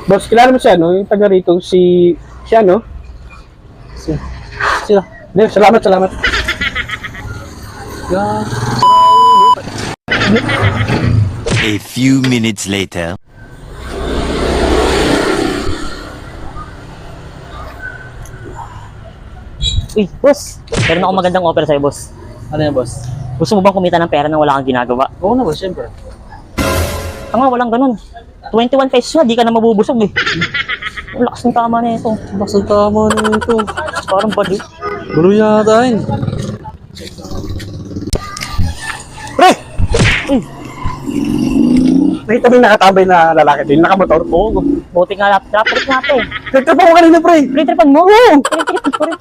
Boss, kilala mo siya, no? Yung taga rito, siya, no? Sila. Salamat. Yeah. A few minutes later. Uy, boss. Meron akong magandang offer sa'yo, boss. Ano yan, boss? Gusto mo bang kumita ng pera nang wala kang ginagawa? Oo na, boss, siyempre. Tanga, walang ganun. 21 pesos na, di ka na mabubusog eh. Ang lakas ng tama na ito. Bakit tama na ito? Parang body. Gulo yata yun. Pre! Uy, Nakita mo yung nakatambay na lalaki din, nakamotor. buti nga traffic nga ito eh. Nagtrapo ko kanina, pre. Pre-tripan mo? Oo! Pre-tripan ko rin.